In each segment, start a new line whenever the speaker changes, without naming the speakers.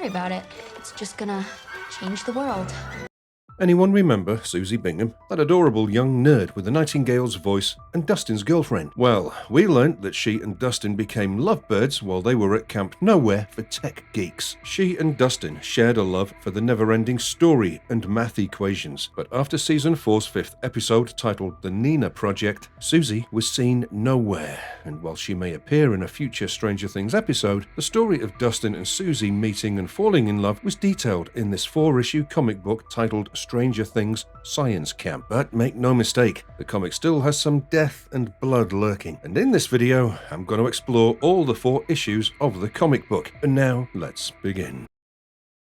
about it. It's just gonna change the world.
Anyone remember Suzie Bingham? That adorable young nerd with the nightingale's voice and Dustin's girlfriend? Well, we learnt that she and Dustin became lovebirds while they were at Camp Nowhere for tech geeks. She and Dustin shared a love for the never-ending story and math equations, but after season 4's 5th episode titled The Nina Project, Suzie was seen nowhere, and while she may appear in a future Stranger Things episode, the story of Dustin and Suzie meeting and falling in love was detailed in this 4-issue comic book titled Stranger Things Science Camp. But make no mistake, the comic still has some death and blood lurking. And in this video, I'm going to explore all the 4 issues of the comic book. And now, let's begin.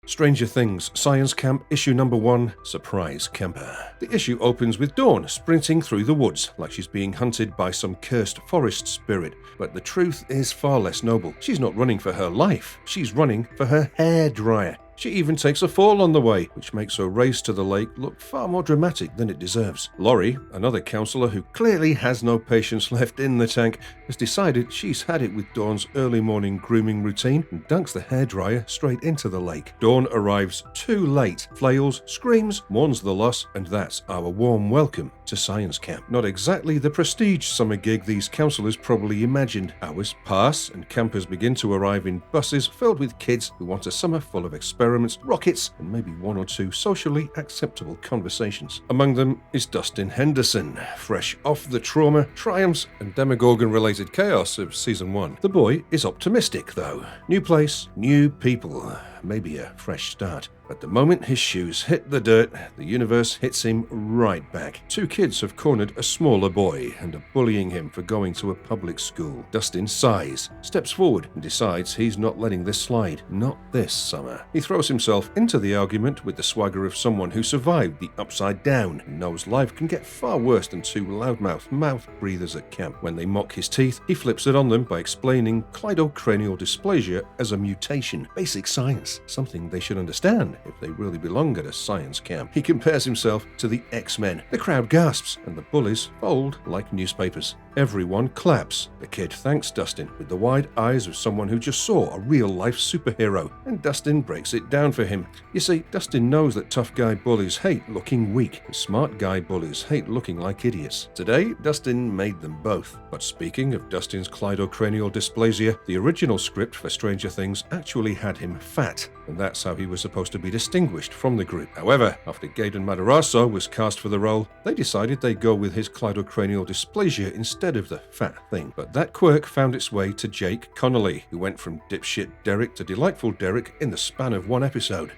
Stranger Things Science Camp Issue Number 1, Surprise Camper. The issue opens with Dawn sprinting through the woods like she's being hunted by some cursed forest spirit. But the truth is far less noble. She's not running for her life. She's running for her hairdryer. She even takes a fall on the way, which makes her race to the lake look far more dramatic than it deserves. Laurie, another counselor who clearly has no patience left in the tank, has decided she's had it with Dawn's early morning grooming routine and dunks the hairdryer straight into the lake. Dawn arrives too late, flails, screams, mourns the loss, and that's our warm welcome to Science Camp. Not exactly the prestige summer gig these counselors probably imagined. Hours pass, and campers begin to arrive in buses filled with kids who want a summer full of experiments, rockets, and maybe 1 or 2 socially acceptable conversations. Among them is Dustin Henderson, fresh off the trauma, triumphs, and Demogorgon-related chaos of Season 1. The boy is optimistic, though. New place, new people, maybe a fresh start. But the moment his shoes hit the dirt, the universe hits him right back. 2 kids have cornered a smaller boy and are bullying him for going to a public school. Dustin sighs, steps forward, and decides he's not letting this slide. Not this summer. He throws himself into the argument with the swagger of someone who survived the upside down and knows life can get far worse than 2 loudmouth mouth breathers at camp. When they mock his teeth, he flips it on them by explaining cleidocranial dysplasia as a mutation. Basic science, something they should understand if they really belong at a science camp. He compares himself to the X-Men. The crowd gasps, and the bullies fold like newspapers. Everyone claps. The kid thanks Dustin with the wide eyes of someone who just saw a real-life superhero, and Dustin breaks it down for him. You see, Dustin knows that tough guy bullies hate looking weak, and smart guy bullies hate looking like idiots. Today, Dustin made them both. But speaking of Dustin's cleidocranial dysplasia, the original script for Stranger Things actually had him fat, and that's how he was supposed to be distinguished from the group. However, after Gaten Matarazzo was cast for the role, they decided they'd go with his cleidocranial dysplasia instead of the fat thing. But that quirk found its way to Jake Connolly, who went from dipshit Derek to delightful Derek in the span of 1 episode.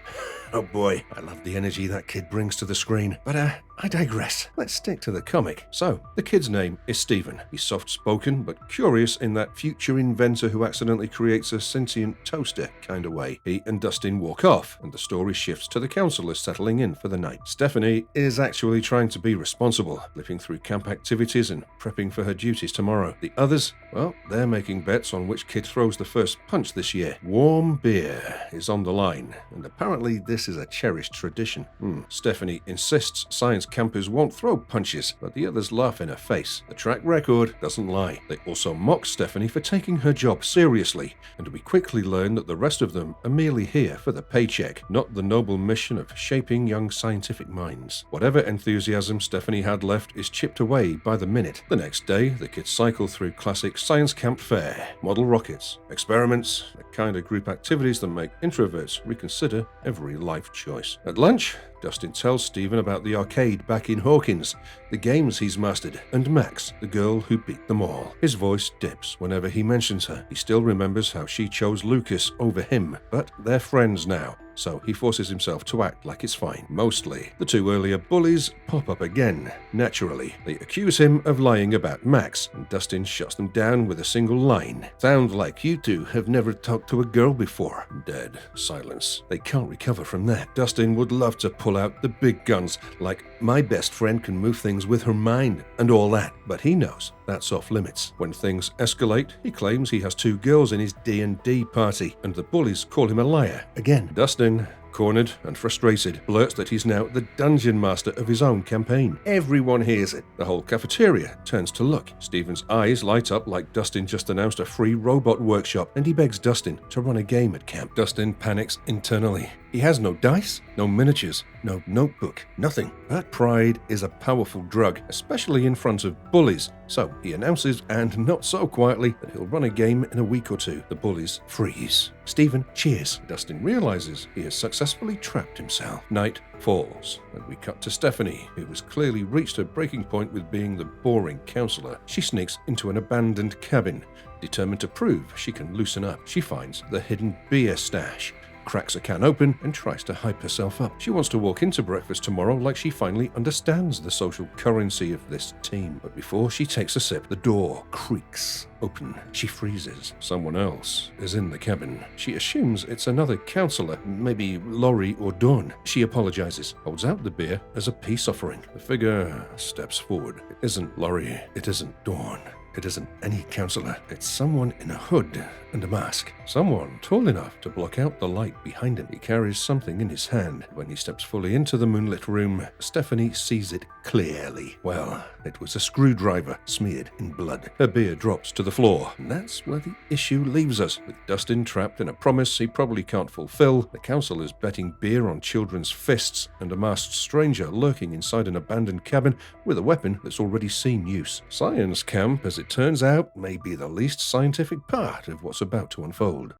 Oh boy, I love the energy that kid brings to the screen. But I digress. Let's stick to the comic. So, the kid's name is Steven. He's soft-spoken but curious in that future inventor who accidentally creates a sentient toaster kind of way. He and Dustin walk off, and the story shifts to the counselors settling in for the night. Stephanie is actually trying to be responsible, flipping through camp activities and prepping for her duties tomorrow. The others, well, they're making bets on which kid throws the first punch this year. Warm beer is on the line, and apparently this is a cherished tradition. Stephanie insists science campers won't throw punches, but the others laugh in her face. The track record doesn't lie. They also mock Stephanie for taking her job seriously, and we quickly learn that the rest of them are merely here for the paycheck, not the noble mission of shaping young scientific minds. Whatever enthusiasm Stephanie had left is chipped away by the minute. The next day, the kids cycle through classic science camp fare, model rockets, experiments, the kind of group activities that make introverts reconsider every life choice. At lunch, Dustin tells Steven about the arcade back in Hawkins, the games he's mastered, and Max, the girl who beat them all. His voice dips whenever he mentions her. He still remembers how she chose Lucas over him, but they're friends now, so he forces himself to act like it's fine. Mostly. The 2 earlier bullies pop up again. Naturally, they accuse him of lying about Max, and Dustin shuts them down with a single line. Sounds like you 2 have never talked to a girl before. Dead silence. They can't recover from that. Dustin would love to pull out the big guns, like my best friend can move things with her mind and all that, but he knows that's off limits. When things escalate, he claims he has 2 girls in his D&D party, and the bullies call him a liar. Again, Dustin cornered and frustrated, blurts that he's now the dungeon master of his own campaign. Everyone hears it. The whole cafeteria turns to look. Stephen's eyes light up like Dustin just announced a free robot workshop, and he begs Dustin to run a game at camp. Dustin panics internally. He has no dice, no miniatures, no notebook, nothing. But pride is a powerful drug, especially in front of bullies. So he announces, and not so quietly, that he'll run a game in a week or two. The bullies freeze. Stephen cheers. Dustin realizes he has successfully trapped himself. Night falls, and we cut to Stephanie, who has clearly reached her breaking point with being the boring counselor. She sneaks into an abandoned cabin, determined to prove she can loosen up. She finds the hidden beer stash, cracks a can open, and tries to hype herself up. She wants to walk into breakfast tomorrow like she finally understands the social currency of this team. But before she takes a sip, the door creaks open. She freezes. Someone else is in the cabin. She assumes it's another counselor, maybe Laurie or Dawn. She apologizes, holds out the beer as a peace offering. The figure steps forward. It isn't Laurie. It isn't Dawn. It isn't any counselor. It's someone in a hood and a mask. Someone tall enough to block out the light behind him. He carries something in his hand. When he steps fully into the moonlit room, Stephanie sees it clearly. Well, it was a screwdriver smeared in blood. Her beer drops to the floor. And that's where the issue leaves us. With Dustin trapped in a promise he probably can't fulfill, the counselor's betting beer on children's fists, and a masked stranger lurking inside an abandoned cabin with a weapon that's already seen use. Science camp, as it turns out, may be the least scientific part of what's about to unfold.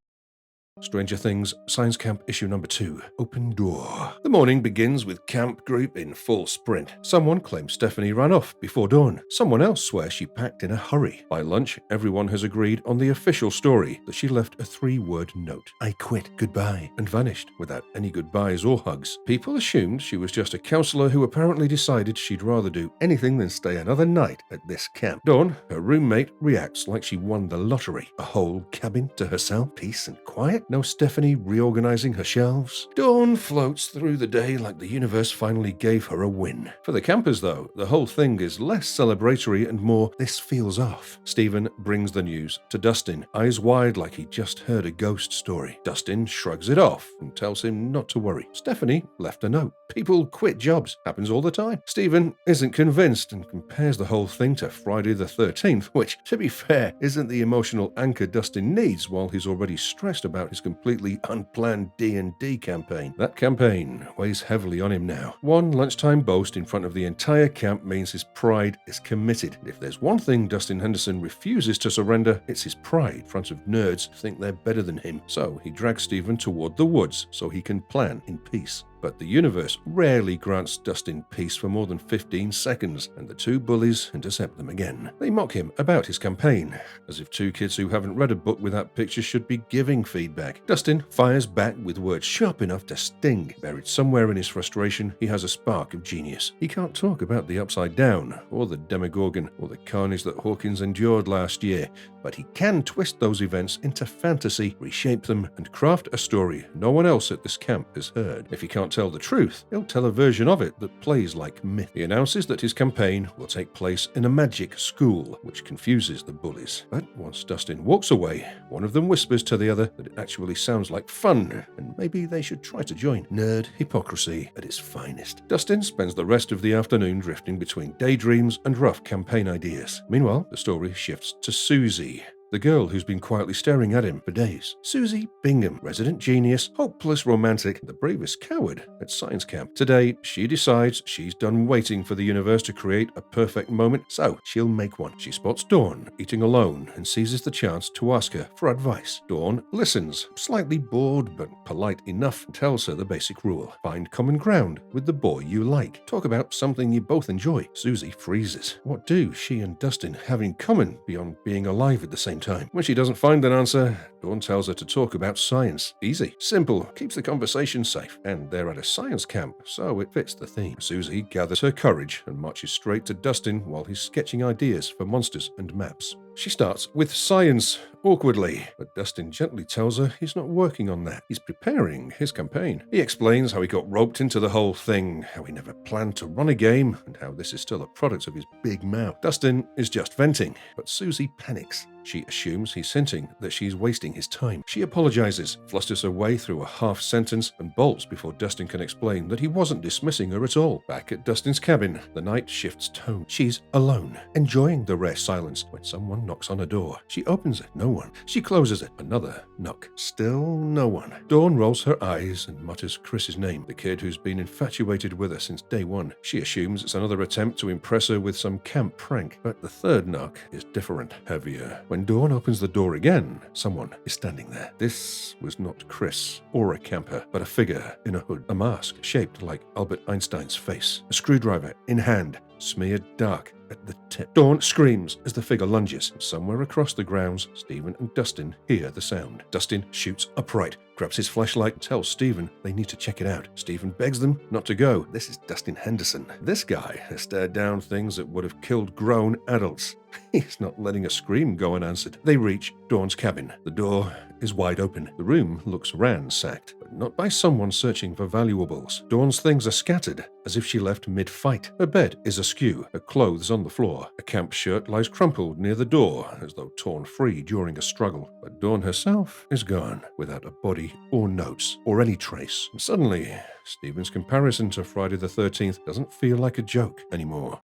Stranger Things Science Camp Issue Number 2, Open Door. The morning begins with camp group in full sprint. Someone claims Stephanie ran off before dawn. Someone else swears she packed in a hurry. By lunch, everyone has agreed on the official story that she left a 3-word note. I quit, goodbye, and vanished without any goodbyes or hugs. People assumed she was just a counselor who apparently decided she'd rather do anything than stay another night at this camp. Dawn, her roommate, reacts like she won the lottery. A whole cabin to herself, peace and quiet. No Stephanie reorganizing her shelves. Dawn floats through the day like the universe finally gave her a win. For the campers, though, the whole thing is less celebratory and more, this feels off. Stephen brings the news to Dustin, eyes wide like he just heard a ghost story. Dustin shrugs it off and tells him not to worry. Stephanie left a note. People quit jobs. Happens all the time. Stephen isn't convinced and compares the whole thing to Friday the 13th, which, to be fair, isn't the emotional anchor Dustin needs while he's already stressed about his completely unplanned D&D campaign. That campaign weighs heavily on him now. One lunchtime boast in front of the entire camp means his pride is committed. And if there's one thing Dustin Henderson refuses to surrender, it's his pride in front of nerds who think they're better than him. So he drags Stephen toward the woods so he can plan in peace. But the universe rarely grants Dustin peace for more than 15 seconds, and the two bullies intercept them again. They mock him about his campaign, as if two kids who haven't read a book without pictures should be giving feedback. Dustin fires back with words sharp enough to sting. Buried somewhere in his frustration, he has a spark of genius. He can't talk about the Upside Down, or the Demogorgon, or the carnage that Hawkins endured last year, but he can twist those events into fantasy, reshape them, and craft a story no one else at this camp has heard. If he can't tell the truth, he'll tell a version of it that plays like myth. He announces that his campaign will take place in a magic school, which confuses the bullies. But once Dustin walks away, one of them whispers to the other that it actually sounds like fun, and maybe they should try to join. Nerd hypocrisy at its finest. Dustin spends the rest of the afternoon drifting between daydreams and rough campaign ideas. Meanwhile, the story shifts to Suzie, the girl who's been quietly staring at him for days. Suzie Bingham, resident genius, hopeless romantic, the bravest coward at science camp. Today, she decides she's done waiting for the universe to create a perfect moment, so she'll make one. She spots Dawn eating alone and seizes the chance to ask her for advice. Dawn listens, slightly bored but polite enough, and tells her the basic rule. Find common ground with the boy you like. Talk about something you both enjoy. Suzie freezes. What do she and Dustin have in common beyond being alive at the same time? When she doesn't find an answer, Dawn tells her to talk about science. Easy, simple, keeps the conversation safe, and they're at a science camp, so it fits the theme. Suzie gathers her courage and marches straight to Dustin while he's sketching ideas for monsters and maps. She starts with science, awkwardly, but Dustin gently tells her he's not working on that. He's preparing his campaign. He explains how he got roped into the whole thing, how he never planned to run a game, and how this is still a product of his big mouth. Dustin is just venting, but Suzie panics. She assumes he's hinting that she's wasting his time. She apologizes, flusters her way through a half sentence, and bolts before Dustin can explain that he wasn't dismissing her at all. Back at Dustin's cabin, the night shifts tone. She's alone, enjoying the rare silence when someone knocks on her door. She opens it, no one. She closes it, another knock. Still no one. Dawn rolls her eyes and mutters Chris's name, the kid who's been infatuated with her since day one. She assumes it's another attempt to impress her with some camp prank, but the third knock is different, heavier. When Dawn opens the door again, someone is standing there. This was not Chris or a camper, but a figure in a hood, a mask shaped like Albert Einstein's face, a screwdriver in hand, smeared dark at the tip. Dawn screams as the figure lunges. Somewhere across the grounds, Stephen and Dustin hear the sound. Dustin shoots upright, grabs his flashlight, tells Stephen they need to check it out. Stephen begs them not to go. This is Dustin Henderson. This guy has stared down things that would have killed grown adults. He's not letting a scream go unanswered. They reach Dawn's cabin. The door is wide open. The room looks ransacked, but not by someone searching for valuables. Dawn's things are scattered, as if she left mid-fight. Her bed is askew, her clothes on the floor. A camp shirt lies crumpled near the door, as though torn free during a struggle. But Dawn herself is gone, without a body or notes, or any trace. And suddenly, Stephen's comparison to Friday the 13th doesn't feel like a joke anymore.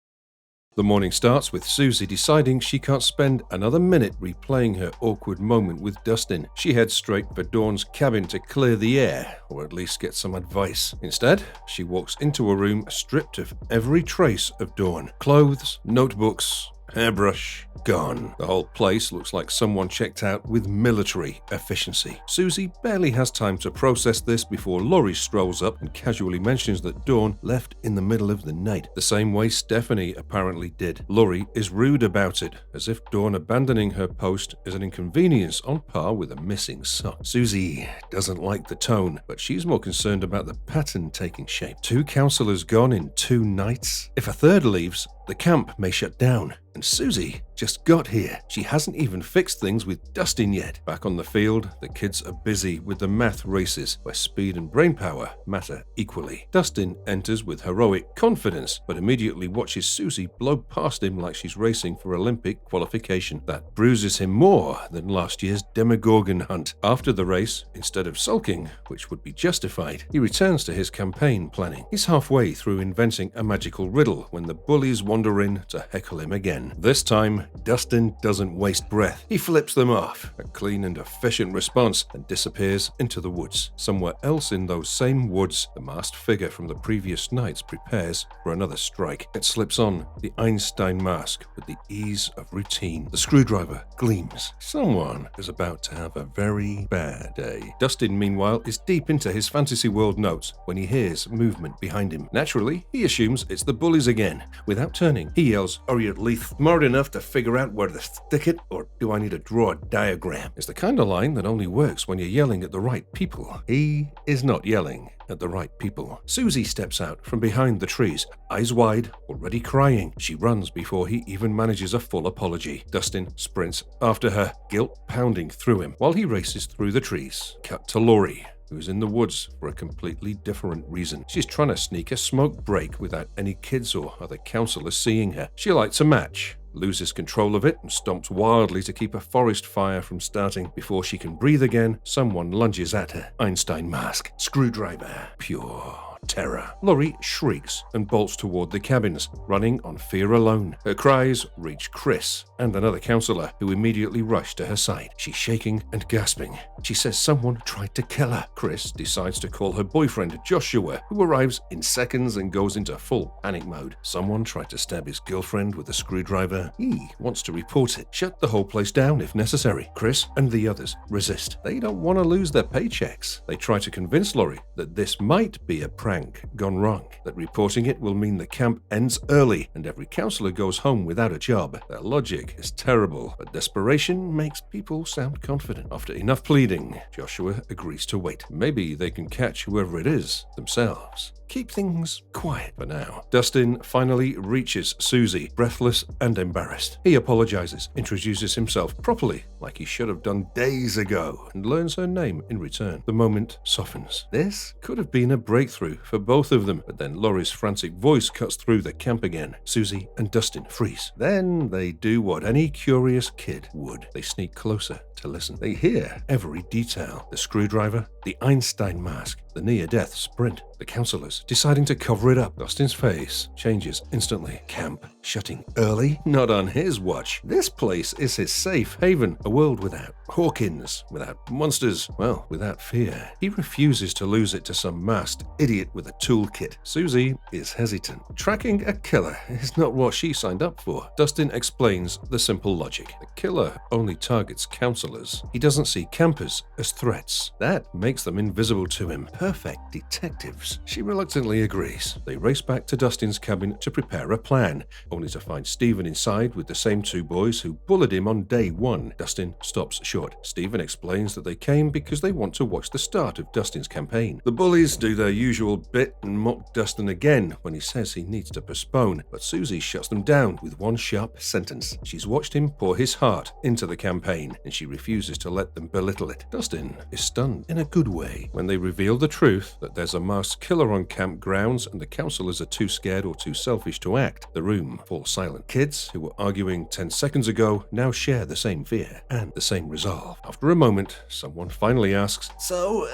The morning starts with Suzie deciding she can't spend another minute replaying her awkward moment with Dustin. She heads straight for Dawn's cabin to clear the air, or at least get some advice. Instead, she walks into a room stripped of every trace of Dawn. Clothes, notebooks, hairbrush, gone. The whole place looks like someone checked out with military efficiency. Suzie barely has time to process this before Laurie strolls up and casually mentions that Dawn left in the middle of the night, the same way Stephanie apparently did. Laurie is rude about it, as if Dawn abandoning her post is an inconvenience on par with a missing sock. Suzie doesn't like the tone, but she's more concerned about the pattern taking shape. 2 counselors gone in 2 nights? If a third leaves, the camp may shut down. And Suzie just got here. She hasn't even fixed things with Dustin yet. Back on the field, the kids are busy with the math races, where speed and brainpower matter equally. Dustin enters with heroic confidence, but immediately watches Suzie blow past him like she's racing for Olympic qualification. That bruises him more than last year's Demogorgon hunt. After the race, instead of sulking, which would be justified, he returns to his campaign planning. He's halfway through inventing a magical riddle when the bullies wander in to heckle him again. This time, Dustin doesn't waste breath. He flips them off, a clean and efficient response, and disappears into the woods. Somewhere else in those same woods, the masked figure from the previous nights prepares for another strike. It slips on the Einstein mask with the ease of routine. The screwdriver gleams. Someone is about to have a very bad day. Dustin, meanwhile, is deep into his fantasy world notes when he hears movement behind him. Naturally, he assumes it's the bullies again. Without turning, he yells, "Are you at least smart enough to figure out where to stick it, or do I need to draw a diagram?" It's the kind of line that only works when you're yelling at the right people. He is not yelling at the right people. Suzie steps out from behind the trees, eyes wide, already crying. She runs before he even manages a full apology. Dustin sprints after her, guilt pounding through him, while he races through the trees. Cut to Laurie, who's in the woods for a completely different reason. She's trying to sneak a smoke break without any kids or other counselors seeing her. She lights a match, loses control of it, and stomps wildly to keep a forest fire from starting. Before she can breathe again, someone lunges at her. Einstein mask, screwdriver, pure terror. Laurie shrieks and bolts toward the cabins, running on fear alone. Her cries reach Chris and another counselor, who immediately rush to her side. She's shaking and gasping. She says someone tried to kill her. Chris decides to call her boyfriend, Joshua, who arrives in seconds and goes into full panic mode. Someone tried to stab his girlfriend with a screwdriver. He wants to report it, shut the whole place down if necessary. Chris and the others resist. They don't want to lose their paychecks. They try to convince Laurie that this might be a prank gone wrong, that reporting it will mean the camp ends early and every counselor goes home without a job. Their logic is terrible, but desperation makes people sound confident. After enough pleading, Joshua agrees to wait. Maybe they can catch whoever it is themselves. keep things quiet for now. Dustin finally reaches Suzie, breathless and embarrassed. He apologizes, introduces himself properly, like he should have done days ago, and learns her name in return. The moment softens. This could have been a breakthrough for both of them, but then Laurie's frantic voice cuts through the camp again. Suzie and Dustin freeze. Then they do what any curious kid would. They sneak closer to listen. They hear every detail. The screwdriver, the Einstein mask, the near-death sprint, the counselors deciding to cover it up. Dustin's face changes instantly. Camp shutting early? Not on his watch. This place is his safe haven. A world without Hawkins, without monsters, well, without fear. He refuses to lose it to some masked idiot with a toolkit. Suzie is hesitant. Tracking a killer is not what she signed up for. Dustin explains the simple logic. The killer only targets counselors. He doesn't see campers as threats. That makes them invisible to him. Perfect detectives. She reluctantly agrees. They race back to Dustin's cabin to prepare a plan, only to find Stephen inside with the same two boys who bullied him on day one. Dustin stops short. Stephen explains that they came because they want to watch the start of Dustin's campaign. The bullies do their usual bit and mock Dustin again when he says he needs to postpone, but Suzie shuts them down with one sharp sentence. She's watched him pour his heart into the campaign, and she refuses to let them belittle it. Dustin is stunned in a good way when they reveal the truth that there's a masked killer on camp grounds and the counselors are too scared or too selfish to act. The room falls silent. Kids who were arguing 10 seconds ago now share the same fear and the same resolve. After a moment, someone finally asks, "So,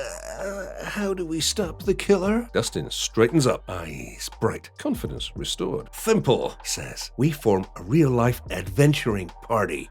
how do we stop the killer?" Dustin straightens up, eyes bright, confidence restored. "Simple," he says. "We form a real-life adventuring party."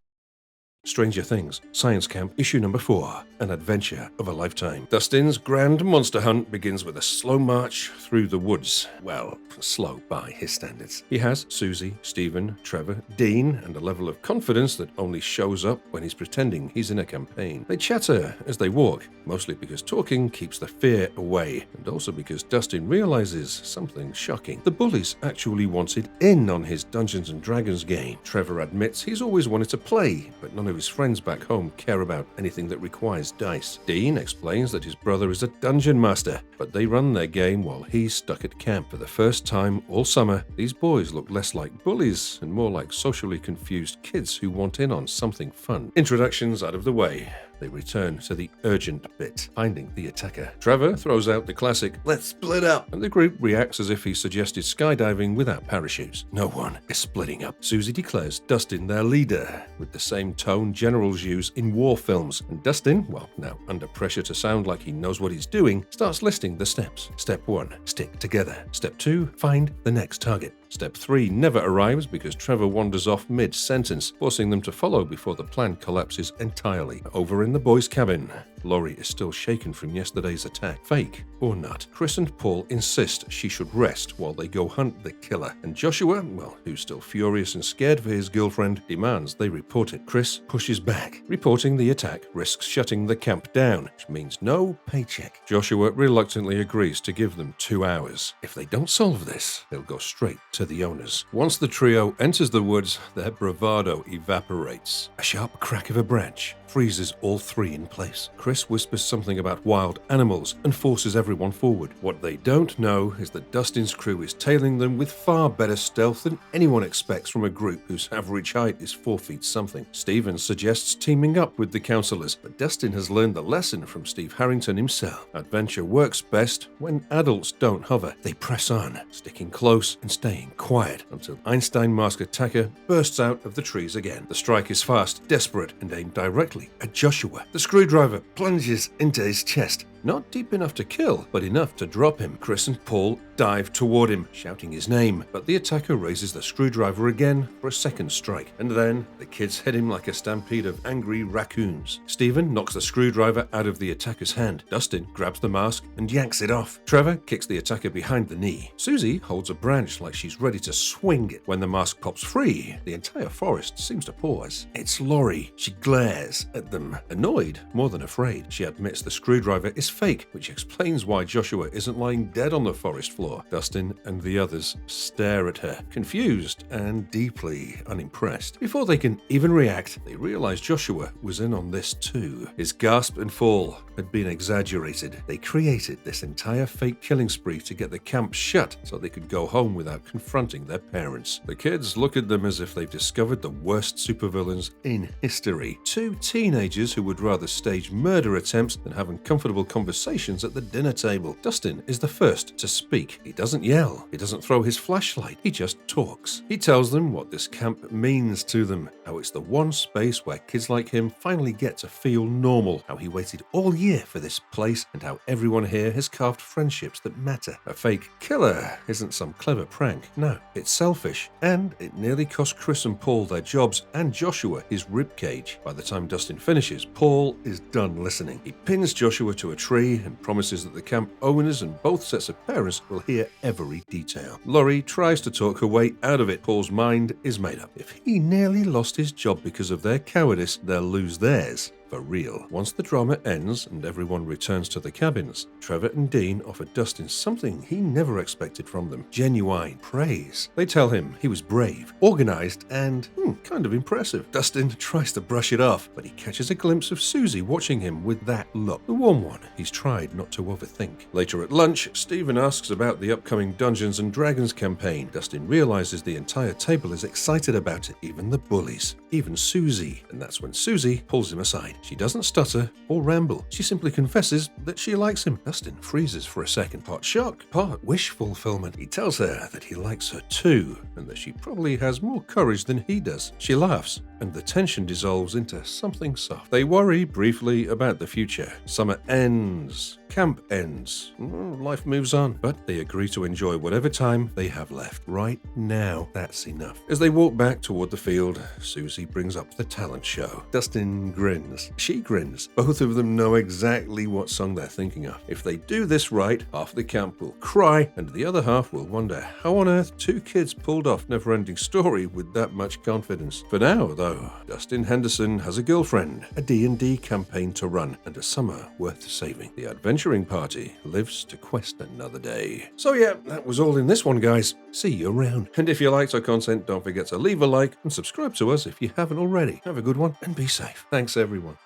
Stranger Things, Science Camp, issue number 4, An Adventure of a Lifetime. Dustin's grand monster hunt begins with a slow march through the woods. Well, slow by his standards. He has Suzie, Stephen, Trevor, Dean, and a level of confidence that only shows up when he's pretending he's in a campaign. They chatter as they walk, mostly because talking keeps the fear away, and also because Dustin realizes something shocking. The bullies actually wanted in on his Dungeons and Dragons game. Trevor admits he's always wanted to play, but none of his friends back home care about anything that requires dice. Dean explains that his brother is a dungeon master, but they run their game while he's stuck at camp. For the first time all summer, these boys look less like bullies and more like socially confused kids who want in on something fun. Introductions out of the way, they return to the urgent bit, finding the attacker. Trevor throws out the classic, "Let's split up," and the group reacts as if he suggested skydiving without parachutes. No one is splitting up. Suzie declares Dustin their leader, with the same tone generals use in war films, and Dustin, well, now under pressure to sound like he knows what he's doing, starts listing the steps. Step 1, stick together. Step 2, find the next target. Step 3 never arrives because Trevor wanders off mid-sentence, forcing them to follow before the plan collapses entirely. Over in the boys' cabin, Laurie is still shaken from yesterday's attack. Fake or not, Chris and Paul insist she should rest while they go hunt the killer. And Joshua, well, who's still furious and scared for his girlfriend, demands they report it. Chris pushes back. Reporting the attack risks shutting the camp down, which means no paycheck. Joshua reluctantly agrees to give them 2 hours. If they don't solve this, they'll go straight to the owners. Once the trio enters the woods, their bravado evaporates. A sharp crack of a branch freezes all three in place. Chris whispers something about wild animals and forces everyone forward. What they don't know is that Dustin's crew is tailing them with far better stealth than anyone expects from a group whose average height is 4 feet something. Stephen suggests teaming up with the counselors, but Dustin has learned the lesson from Steve Harrington himself. Adventure works best when adults don't hover. They press on, sticking close and staying quiet until Einstein mask attacker bursts out of the trees again. The strike is fast, desperate, and aimed directly at Joshua. The screwdriver plunges into his chest. Not deep enough to kill, but enough to drop him. Chris and Paul dive toward him, shouting his name, but the attacker raises the screwdriver again for a second strike, and then the kids hit him like a stampede of angry raccoons. Stephen knocks the screwdriver out of the attacker's hand. Dustin grabs the mask and yanks it off. Trevor kicks the attacker behind the knee. Suzie holds a branch like she's ready to swing it. When the mask pops free, the entire forest seems to pause. It's Laurie. She glares at them, annoyed more than afraid. She admits the screwdriver is fake, which explains why Joshua isn't lying dead on the forest floor. Dustin and the others stare at her, confused and deeply unimpressed. Before they can even react, they realize Joshua was in on this too. His gasp and fall had been exaggerated. They created this entire fake killing spree to get the camp shut so they could go home without confronting their parents. The kids look at them as if they've discovered the worst supervillains in history. Two teenagers who would rather stage murder attempts than have uncomfortable conversations at the dinner table. Dustin is the first to speak. He doesn't yell. He doesn't throw his flashlight. He just talks. He tells them what this camp means to them, how it's the one space where kids like him finally get to feel normal, how he waited all year for this place, and how everyone here has carved friendships that matter. A fake killer isn't some clever prank. No, it's selfish, and it nearly cost Chris and Paul their jobs and Joshua his ribcage. By the time Dustin finishes, Paul is done listening. He pins Joshua to a tree and promises that the camp owners and both sets of parents will hear every detail. Laurie tries to talk her way out of it. Paul's mind is made up. If he nearly lost his job because of their cowardice, they'll lose theirs. For real. Once the drama ends and everyone returns to the cabins, Trevor and Dean offer Dustin something he never expected from them: genuine praise. They tell him he was brave, organized, and kind of impressive. Dustin tries to brush it off, but he catches a glimpse of Suzie watching him with that look, the warm one he's tried not to overthink. Later at lunch, Stephen asks about the upcoming Dungeons and Dragons campaign. Dustin realizes the entire table is excited about it, even the bullies, even Suzie, and that's when Suzie pulls him aside. She doesn't stutter or ramble. She simply confesses that she likes him. Dustin freezes for a second, part shock, part wish fulfillment. He tells her that he likes her too, and that she probably has more courage than he does. She laughs, and the tension dissolves into something soft. They worry briefly about the future. Summer ends. Camp ends. Life moves on, but they agree to enjoy whatever time they have left. Right now, that's enough. As they walk back toward the field, Suzie brings up the talent show. Dustin grins. She grins. Both of them know exactly what song they're thinking of. If they do this right, half of the camp will cry, and the other half will wonder how on earth two kids pulled off Neverending Story with that much confidence. For now, though, Dustin Henderson has a girlfriend, a D&D campaign to run, and a summer worth saving. The adventuring party lives to quest another day. So yeah, that was all in this one, guys. See you around. And if you liked our content, don't forget to leave a like and subscribe to us if you haven't already. Have a good one and be safe. Thanks, everyone.